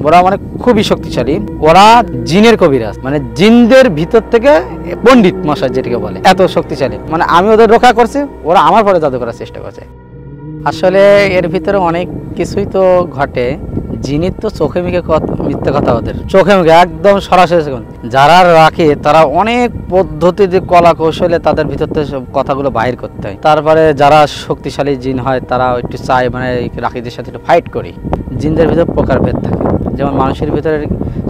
ওরা মানে খুবই শক্তিশালী। ওরা জিনের কবিরাজ, মানে জিনদের ভিতর থেকে পণ্ডিত মশাই যেটাকে বলে, এত শক্তিশালী। মানে আমি ওদের রক্ষা করছি, ওরা আমার পরে জাদু করার চেষ্টা করছে। আসলে এর ভিতরে অনেক কিছুই তো ঘটে। জিনির তো চোখে মুখে মিথ্যে কথা, ওদের চোখে মুখে একদম সরাসরি। যারা রাখে তারা অনেক পদ্ধতিতে কলা কৌশলে তাদের ভিতর থেকে সব কথাগুলো বাহির করতে হয়। তারপরে যারা শক্তিশালী জিন হয় তারা একটু চায় মানে রাখিদের সাথে একটু ফাইট করি। জিনদের ভিতরে প্রকারভেদ থাকে, যেমন মানুষের ভিতরে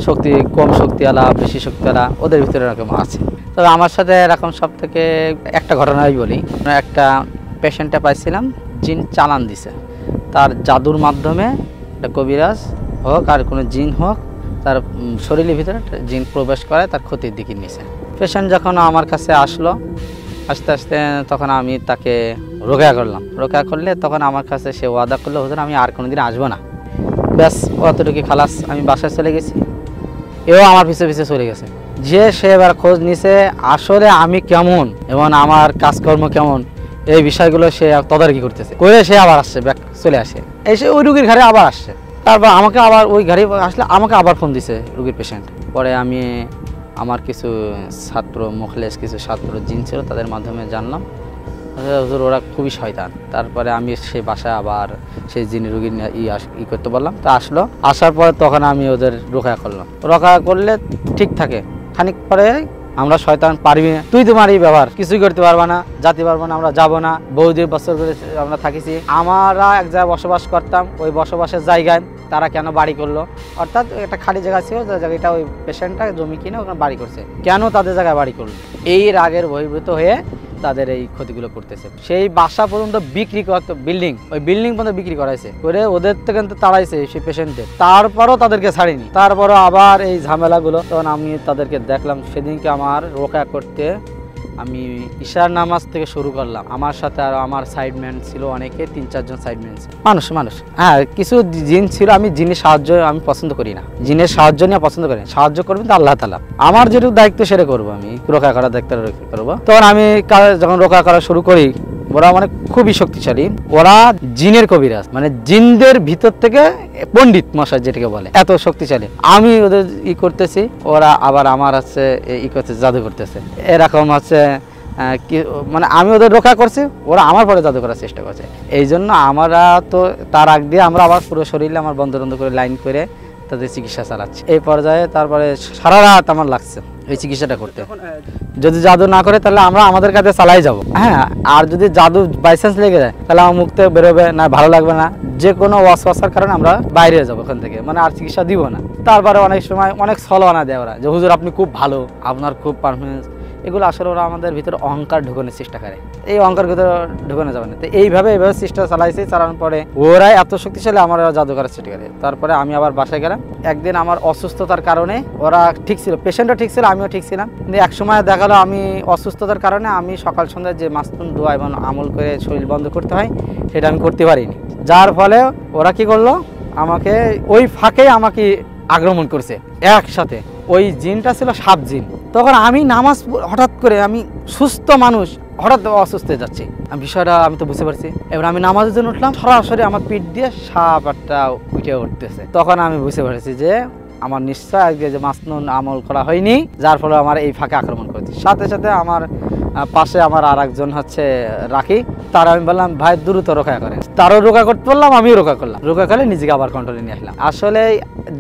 শক্তি কম শক্তিওয়ালা, বেশি শক্তিওয়ালা, ওদের ভিতরে এরকম আছে। তবে আমার সাথে এরকম সব থেকে একটা ঘটনাই বলি। একটা পেশেন্টটা পাইছিলাম, জিন চালান দিছে। তার জাদুর মাধ্যমে একটা কবিরাজ হোক আর কোনো জিন হোক, তার শরীরের ভিতরে জিন প্রবেশ করে তার ক্ষতির দিকে নিয়েছে। পেশেন্ট যখন আমার কাছে আসলো, আস্তে আস্তে তখন আমি তাকে রোকেয়া করলাম। রোকেয়া করলে তখন আমার কাছে সে ওয়াদা করলো, হুজুর আমি আর কোনোদিন আসবো না। ব্যাস অতটুকু খালাস, আমি বাসায় চলে গেছি। এও আমার পিছে পিছে চলে গেছে। যে সে এবার খোঁজ নিছে আসলে আমি কেমন এবং আমার কাজকর্ম কেমন, এই বিষয়গুলো সে তদারকি করতেছে, করে সে আবার আসছে, ব্যাক চলে আসে, এসে ওই রুগীর ঘরে আবার আসছে। তারপর আমাকে আবার ওই গাড়ি আসলে আমাকে আবার ফোন দিছে রুগীর পেশেন্ট। পরে আমি আমার কিছু ছাত্র মুখলেস কিছু ছাত্র জিন ছিল, তাদের মাধ্যমে জানলাম হুজুর ওরা খুবই শয়তান। তারপরে আমি সেই বাসায় আবার সেই জিন রুগীর ই করতে বললাম। তা আসলো, আসার পরে তখন আমি ওদের রোকেয়া করলাম। রোকেয়া করলে ঠিক থাকে। খানিক পরে আমরা শয়তান পারবি না, তুই তোমারই ব্যবহার, কিছুই করতে পারবা না, যাতে পারবো না, আমরা যাবো না। বহু বছর ধরে আমরা থাকিছি, আমরা এক জায়গায় বসবাস করতাম, ওই বসবাসের জায়গায় তারা কেন বাড়ি করলো? অর্থাৎ একটা খালি জায়গা ছিল, যে জায়গাটা ওই পেশেন্টটা জমি কিনে ওখানে বাড়ি করছে, কেন তাদের জায়গায় বাড়ি করলো? এই রাগের বহির্ভূত হয়ে তাদের এই ক্ষতিগুলো করতেছে। সেই বাসা পর্যন্ত বিক্রি করতো, বিল্ডিং, ওই বিল্ডিং পর্যন্ত বিক্রি করাইছে, করে ওদের থেকে তাড়াইছে সেই পেশেন্টদের। তারপরও তাদেরকে ছাড়িনি, তারপরও আবার এই ঝামেলাগুলো। তখন আমি তাদেরকে দেখলাম, সেদিনকে আমার রোকেয়া করতে আমি ইশার নামাজ থেকে শুরু করলাম। আমার সাথে আর আমার সাইডম্যান ছিল অনেকে, 3-4 জন সাইডম্যান ছিল। মানুষ হ্যাঁ, কিছু জিন ছিল। আমি জিনের সাহায্য আমি পছন্দ করি না, জিনের সাহায্য নিয়ে পছন্দ করি না। সাহায্য করবেন তো আল্লাহ তাআলা, আমার যেটুকু দায়িত্ব সেটা করবো, আমি রোকেয়া করার দায়িত্ব করবো। তখন আমি যখন রোকেয়া করা শুরু করি, ওরা মানে খুবই শক্তিশালী। ওরা জিনের কবিরাজ, মানে জিনদের ভিতর থেকে পণ্ডিত মশাই যেটাকে বলে, এত শক্তিশালী। আমি ওদের ই করতেছি, ওরা আবার আমার হচ্ছে ই করতেছে, জাদু করতেছে। এরকম হচ্ছে মানে আমি ওদের রক্ষা করছি, ওরা আমার পরে জাদু করার চেষ্টা করছে। এই জন্য আমরা তো তার আগ দিয়ে আমরা আবার পুরো শরীরে আমার বন্ধ করে লাইন করে তাদের চিকিৎসা চালাচ্ছি। এই পর্যায়ে তারপরে সারা রাত আমার লাগছে এই চিকিৎসাটা করতে। যদি জাদু না করে তাহলে আমরা আমাদের কাছে চালাই যাব। হ্যাঁ, আর যদি জাদু বাই চান্স লেগে যায় তাহলে আমার মুখ থেকে বেরোবে না, ভালো লাগবে না, যে কোনো ওয়াসওয়াসার কারণে আমরা বাইরে যাবো ওখান থেকে, মানে আর চিকিৎসা দিব না। তারপরে অনেক সময় অনেক ছলনা দেয় ওরা, যে হুজুর আপনি খুব ভালো, আপনার খুব পারফরমেন্স। এগুলো আসলে ওরা আমাদের ভিতরে অহংকার ঢুকানোর চেষ্টা করে, এই অহংকার ভিতরে ঢুকানো যাবে না। তো এইভাবে চেষ্টা চালাইছে, চালানোর পরে ওরাই এত শক্তিশালী, আমার জাদু করার চেষ্টা করে। তারপরে আমি আবার বাসায় গেলাম। একদিন আমার অসুস্থতার কারণে, ওরা ঠিক ছিল, পেশেন্টও ঠিক ছিল, আমিও ঠিক ছিলাম, কিন্তু এক সময় দেখালো আমি অসুস্থতার কারণে আমি সকাল সন্ধ্যায় যে মাসনুন দোয়া এবং আমল করে শরীর বন্ধ করতে হয় সেটা আমি করতে পারিনি। যার ফলে ওরা কি করলো, আমাকে ওই ফাঁকে আমাকে আক্রমণ করছে একসাথে। ওই জিনটা ছিল সাপ জিন। তখন আমি নামাজ হঠাৎ করে, আমি সুস্থ মানুষ হঠাৎ অসুস্থ হয়ে যাচ্ছি, বিষয়টা আমি তো বুঝতে পারছি। এবার আমি নামাজের জন্য উঠলাম, সরাসরি আমার পিঠ দিয়ে সাপ একটা উঠে উঠতেছে। তখন আমি বুঝতে পারছি যে আমার নিশ্চয় একদিকে যে মাসনুন আমল করা হয়নি, যার ফলে আমার এই ফাঁকে আক্রমণ করেছে। সাথে সাথে আমার পাশে আমার আর একজন হচ্ছে রাখি, তার আমি বললাম ভাই দ্রুত রোকেয়া করেন। তারও রোকেয়া করতে বললাম, আমিও রোকেয়া করলাম। রোকেয়া করে নিজেকে আবার কন্ট্রোলে নিয়ে আসলাম। আসলে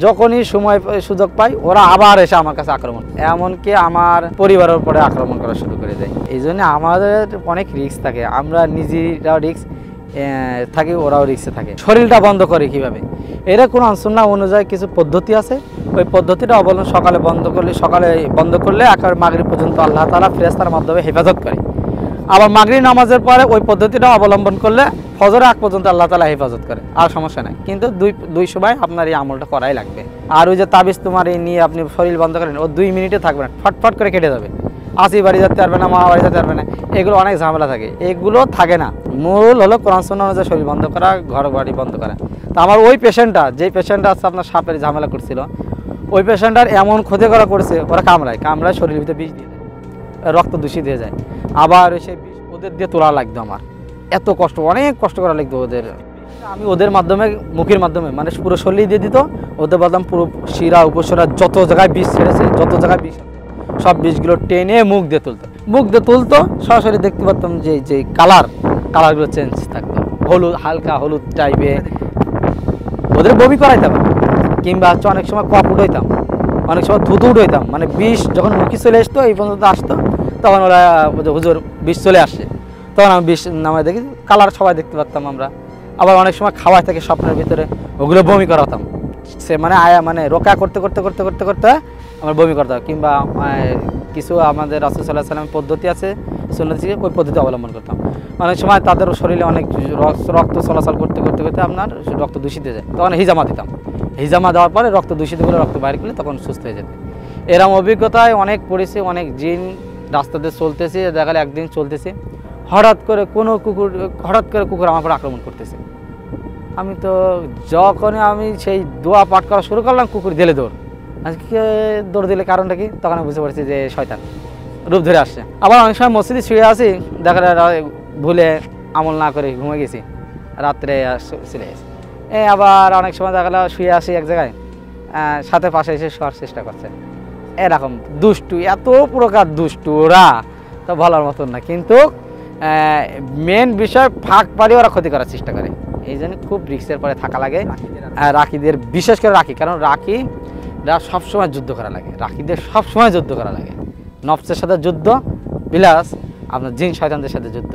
যখনই সময় সুযোগ পাই ওরা আবার এসে আমার কাছে আক্রমণ, এমনকি আমার পরিবারের উপরে আক্রমণ করা শুরু করে দেয়। এই জন্য আমাদের অনেক রিস্ক থাকে, আমরা নিজেরাও রিস্ক থাকি, ওরাও রিস্কে থাকে। শরীরটা বন্ধ করে কিভাবে, এরা কোরআন সুন্নাহ অনুযায়ী কিছু পদ্ধতি আছে, ওই পদ্ধতিটা অবলম্বন সকালে বন্ধ করলে একেবারে মাগরিব পর্যন্ত আল্লাহ তাআলা ফেরেশতার মাধ্যমে হেফাজত করে। আবার মাগরিব নামাজের পরে ওই পদ্ধতিটা অবলম্বন করলে ফজরের আগ পর্যন্ত আল্লাহ তাআলা হেফাজত করে, আর সমস্যা নাই। কিন্তু দুই সময় আপনার এই আমলটা করাই লাগবে। আর ওই যে তাবিজ তোমার এই নিয়ে আপনি শরীর বন্ধ করেন, ও 2 মিনিটে থাকবে না, ফটফট করে কেটে যাবে। আসি বাড়ি যেতে পারবে না, মামা বাড়ি যেতে পারবে না, এগুলো অনেক ঝামেলা থাকে, এগুলো থাকে না। মূল হলো কোরআন সুন্নাহ অনুযায়ী শরীর বন্ধ করা, ঘর বাড়ি বন্ধ করা। তা আমার ওই পেশেন্টটা, যেই পেশেন্টটা আছে আপনার সাপের ঝামেলা করছিল, ওই পেশেন্টটার এমন ক্ষতি করা করছে, ওরা কামড়ায় শরীরের ভিতরে বিষ দিয়ে দেয়, রক্ত দূষিত হয়ে যায়। আবার সেই বিষ ওদের দিয়ে তোলা লাগতো, আমার এত কষ্ট, অনেক কষ্ট করা লাগতো ওদের। আমি ওদের মাধ্যমে মুখের মাধ্যমে মানে পুরো শরীর দিয়ে দিত, ওদের বলতাম পুরো শিরা উপশিরা যত জায়গায় বিষ ছেড়েছে, যত জায়গায় বিষ আছে সব বিষগুলো টেনে মুখ দিয়ে তুলতো, সরাসরি দেখতে পারতাম যে যে কালারগুলো চেঞ্জ থাকতো, হলুদ, হালকা হলুদ টাইপের। ওদের বমি করাইতাম, কিংবা হচ্ছে অনেক সময় কপ উঠাইতাম, অনেক সময় থুতু উঠাইতাম, মানে বিষ যখন মুখে চলে আসতো এই পর্যন্ত আসতো, তখন ওরা হুজুর বিষ চলে আসছে, তখন আমি বিষ নামায় দেখি, কালার সবাই দেখতে পারতাম আমরা। আবার অনেক সময় খাওয়াই থেকে স্বপ্নের ভিতরে ওগুলো বমি করাতাম, সে মানে মানে রোকা করতে আমার বমি করতাম। কিংবা কিছু আমাদের রাসূল সাল্লাল্লাহু আলাইহি ওয়াসাল্লামের পদ্ধতি আছে, সুন্নাত থেকে ওই পদ্ধতি অবলম্বন করতাম। অনেক সময় তাদের শরীরে অনেক রক্ত চলাচল করতে আপনার রক্ত দূষিত হয়ে যায়, তখন হিজামা দিতাম। হিজামা দেওয়ার পরে রক্ত দূষিত করে রক্ত বাইরে করলে তখন সুস্থ হয়ে যেত। এরম অভিজ্ঞতায় অনেক পড়েছি, অনেক জিন রাস্তাতে চলতেছি, দেখা গেল একদিন চলতেছি, হঠাৎ করে কুকুর আমার উপর আক্রমণ করতেছে। আমি তো যখনই আমি সেই দোয়া পাঠ করা শুরু করলাম, কুকুর দিলে আজকে দৌড় দিলে কারণটা কি, তখন আমি বুঝতে পারছি যে শয়তান রূপ ধরে আসছে। আবার অনেক সময় মসজিদে শুয়ে আছি, দেখা যায় ভুলে আমল না করে ঘুমিয়ে গেছি, রাত্রে চলে গেছি। আবার অনেক সময় দেখা গেল শুয়ে আসি এক জায়গায়, সাথে পাশে এসে শোয়ার চেষ্টা করছে। এরকম দুষ্টু, এত প্রকার দুষ্টু ওরা তো বলার মতন না। কিন্তু মেন বিষয় ফাঁক পাড়ি ওরা ক্ষতি করার চেষ্টা করে, এই জন্য খুব রিস্কের পরে থাকা লাগে। রাখিদের বিশেষ করে রাখি, কারণ রাখিরা সবসময় যুদ্ধ করা লাগে, রাখিদের সবসময় যুদ্ধ করা লাগে। নফসের সাথে যুদ্ধ প্লাস আপনার জিন শয়তানদের সাথে যুদ্ধ।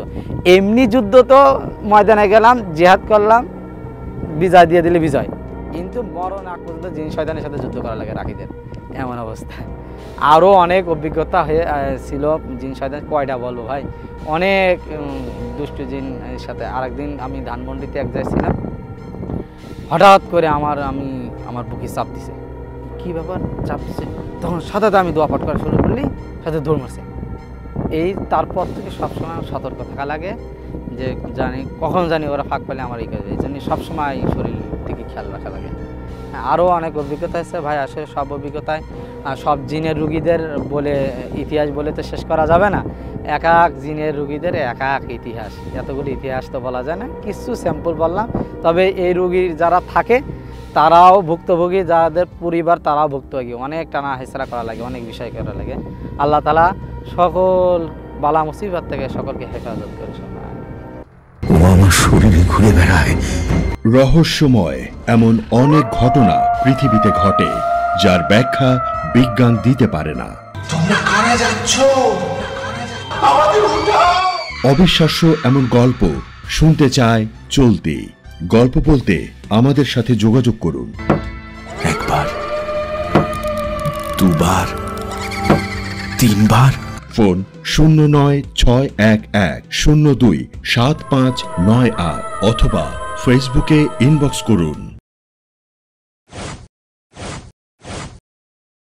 এমনি যুদ্ধ তো ময়দানে গেলাম, জিহাদ করলাম, বিজয় দিয়ে দিলে বিজয়, কিন্তু মরণ আগ পর্যন্ত জিন শয়তানের সাথে যুদ্ধ করা লাগে রাখিদের, এমন অবস্থা। আরও অনেক অভিজ্ঞতা ছিল জিন শয়তান, কয়টা বলবো ভাই, অনেক দুষ্টু জিন সাথে। আরেকদিন আমি ধানমন্ডিতে এক জায়গায় ছিলাম, হঠাৎ করে আমার বুকে চাপ দিছে, কী ব্যাপার চাপ দিছে, তখন সাথে আমি দোয়া পাঠ করা শুরু করলি, সাথে দৌড় মারছে। তারপর থেকে সবসময় সতর্ক থাকা লাগে, যে কখন জানি ওরা ফাঁক পেলে আমার এই কাজ, এই জন্য সবসময় শরীর দিকে খেয়াল রাখা লাগে। আরও অনেক অভিজ্ঞতা আছে ভাই, আসলে সব অভিজ্ঞতায় সব জিনের রুগীদের বলে ইতিহাস বলে তো শেষ করা যাবে না। এক এক জিনের রুগীদের এক এক ইতিহাস, এতগুলো ইতিহাস তো বলা যায় না, কিছু স্যাম্পল বললাম। তবে এই রুগী যারা থাকে তারাও ভুক্তভোগী, যাদের পরিবার তারাও ভুক্তভোগী, অনেক টানা হেঁচড়া করা লাগে, অনেক বিষয় করা লাগে। আল্লাহ তাআলা সকল বালা মুসিবত থেকে সকলকে হেফাজত করে। ও আমার শরীরে ঘুরে বেড়ায়। রহস্যময় এমন অনেক ঘটনা পৃথিবীতে ঘটে, যার ব্যাখ্যা বিজ্ঞান দিতে পারে না। তোমরা কারা যাচ্ছ? আমাদের উঠাও। অবিশ্বাস্য এমন গল্প শুনতে চায় চলতি গল্প বলতে আমাদের সাথে যোগাযোগ করুন। একবার, দুবার, তিনবার। ফোন 0961102759 অথবা ফেসবুকে ইনবক্স করুন।